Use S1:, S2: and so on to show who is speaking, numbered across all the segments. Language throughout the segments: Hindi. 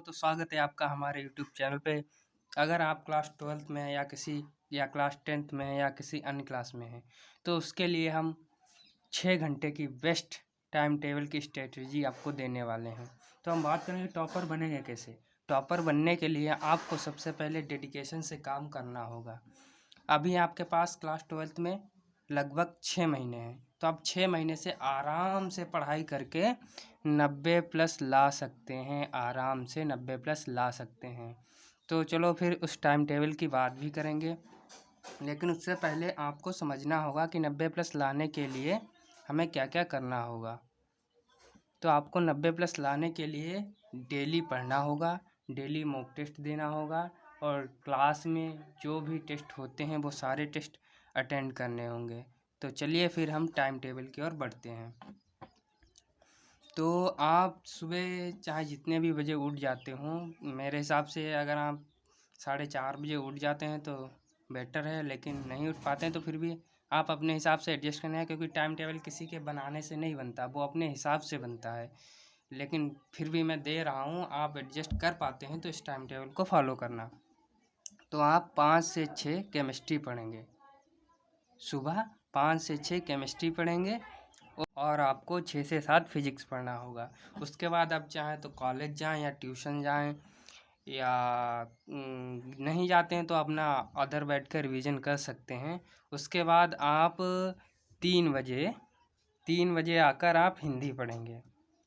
S1: तो स्वागत है आपका हमारे यूट्यूब चैनल पे। अगर आप क्लास 12th में हैं या क्लास 10th में हैं या किसी अन्य क्लास में हैं, तो उसके लिए हम 6 घंटे की बेस्ट टाइम टेबल की स्ट्रेटजी आपको देने वाले हैं। तो हम बात करेंगे टॉपर बनेंगे कैसे। टॉपर बनने के लिए आपको सबसे पहले डेडिकेशन से काम करना होगा। अभी आपके पास क्लास 12th में लगभग 6 महीने हैं, तो आप 6 महीने से आराम से पढ़ाई करके 90+ ला सकते हैं। आराम से 90+ ला सकते हैं। तो चलो फिर उस टाइम टेबल की बात भी करेंगे, लेकिन उससे पहले आपको समझना होगा कि 90+ लाने के लिए हमें क्या क्या करना होगा। तो आपको 90+ लाने के लिए डेली पढ़ना होगा, डेली मॉक टेस्ट देना होगा और क्लास में जो भी टेस्ट होते हैं वो सारे टेस्ट अटेंड करने होंगे। तो चलिए फिर हम टाइम टेबल की ओर बढ़ते हैं। तो आप सुबह चाहे जितने भी बजे उठ जाते हों, मेरे हिसाब से अगर आप 4:30 बजे उठ जाते हैं तो बेटर है, लेकिन नहीं उठ पाते हैं तो फिर भी आप अपने हिसाब से एडजस्ट करना है, क्योंकि टाइम टेबल किसी के बनाने से नहीं बनता, वो अपने हिसाब से बनता है। लेकिन फिर भी मैं दे रहा हूँ, आप एडजस्ट कर पाते हैं तो इस टाइम टेबल को फॉलो करना। तो आप 5 से 6 केमिस्ट्री पढ़ेंगे, सुबह 5 से 6 केमिस्ट्री पढ़ेंगे और आपको 6 से 7 फिजिक्स पढ़ना होगा। उसके बाद आप चाहें तो कॉलेज जाएं या ट्यूशन जाएं, या नहीं जाते हैं तो अपना अदर बैठ कर रिवीजन कर सकते हैं। उसके बाद आप 3 बजे आकर आप हिंदी पढ़ेंगे।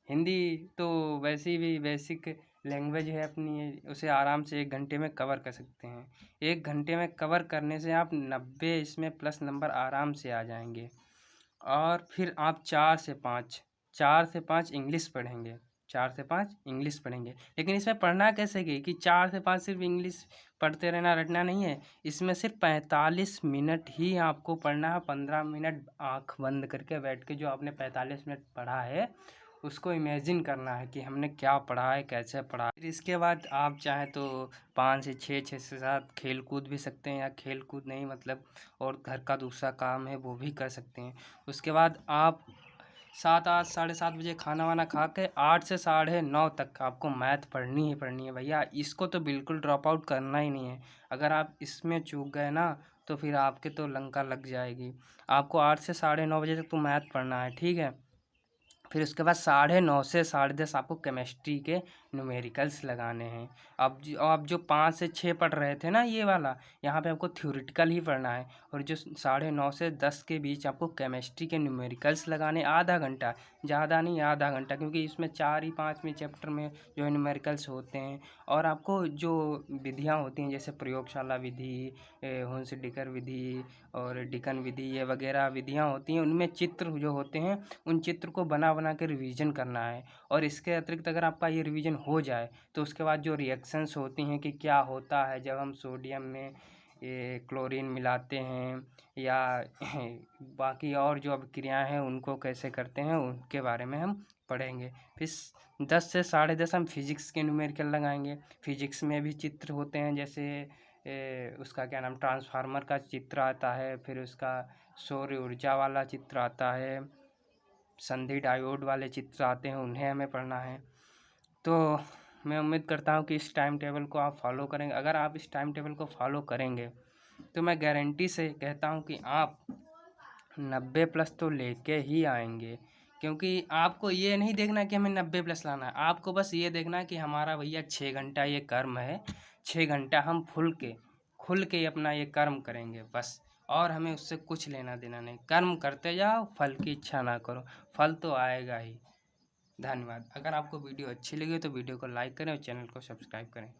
S1: हिंदी तो वैसे भी बेसिक लैंग्वेज है अपनी, उसे आराम से 1 घंटे में कवर कर सकते हैं। 1 घंटे में कवर करने से आप 90 इसमें प्लस नंबर आराम से आ जाएंगे। और फिर आप 4 से 5 इंग्लिश पढ़ेंगे। 4 से 5 इंग्लिश पढ़ेंगे, लेकिन इसमें पढ़ना कैसे कि 4 से 5 सिर्फ इंग्लिश पढ़ते रहना, रटना नहीं है। इसमें सिर्फ 45 मिनट ही आपको पढ़ना है। 15 मिनट आँख बंद करके बैठ के जो आपने 45 मिनट पढ़ा है उसको इमेजिन करना है कि हमने क्या पढ़ा है, कैसे पढ़ा है। फिर इसके बाद आप चाहें तो 5 से 6, 6 से 7 खेल कूद भी सकते हैं, या खेल कूद नहीं मतलब और घर का दूसरा काम है वो भी कर सकते हैं। उसके बाद आप 7, 8, 7:30 बजे खाना वाना खा के 8 से 9:30 तक आपको मैथ पढ़नी ही पढ़नी है भैया। इसको तो बिल्कुल ड्रॉप आउट करना ही नहीं है। अगर आप इसमें चूक गए ना तो फिर आपके तो लंका लग जाएगी। आपको 8 से 9:30 बजे तक तो मैथ पढ़ना है, ठीक है। फिर उसके बाद 9:30 से 10:30 आपको केमिस्ट्री के न्यूमेरिकल्स लगाने हैं। अब जो 5 से 6 पढ़ रहे थे ना ये वाला, यहाँ पे आपको थ्योरेटिकल ही पढ़ना है। और जो 9:30 से 10 के बीच आपको केमिस्ट्री के न्यूमेरिकल्स लगाने, आधा घंटा, ज़्यादा नहीं आधा घंटा, क्योंकि इसमें 4 ही 5वें चैप्टर में जो है न्यूमेरिकल्स होते हैं। और आपको जो विधियाँ होती हैं जैसे प्रयोगशाला विधि, हुंस डिकर विधि और डिकन विधि, ये वगैरह विधियाँ होती हैं, उनमें चित्र जो होते हैं उन चित्र को बना बना के रिवीजन करना है। और इसके अतिरिक्त अगर आपका ये रिवीजन हो जाए तो उसके बाद जो रिएक्शंस होती हैं कि क्या होता है जब हम सोडियम में ये क्लोरीन मिलाते हैं, या बाकी और जो अभिक्रियाएँ हैं उनको कैसे करते हैं, उनके बारे में हम पढ़ेंगे। फिर 10 से 10:30 हम फिजिक्स के न्यूमेरिकल लगाएंगे। फिजिक्स में भी चित्र होते हैं, जैसे उसका क्या नाम, ट्रांसफार्मर का चित्र आता है, फिर उसका सौर ऊर्जा वाला चित्र आता है, संधि डायोड वाले चित्र आते हैं, उन्हें हमें पढ़ना है। तो मैं उम्मीद करता हूँ कि इस टाइम टेबल को आप फॉलो करेंगे। अगर आप इस टाइम टेबल को फॉलो करेंगे तो मैं गारंटी से कहता हूँ कि आप 90+ तो लेके ही आएंगे। क्योंकि आपको ये नहीं देखना कि हमें 90+ लाना है, आपको बस ये देखना है कि हमारा भैया 6 घंटा ये कर्म है, 6 घंटा हम खुल के अपना ये कर्म करेंगे बस। और हमें उससे कुछ लेना देना नहीं। कर्म करते जाओ, फल की इच्छा ना करो, फल तो आएगा ही। धन्यवाद। अगर आपको वीडियो अच्छी लगी तो वीडियो को लाइक करें और चैनल को सब्सक्राइब करें।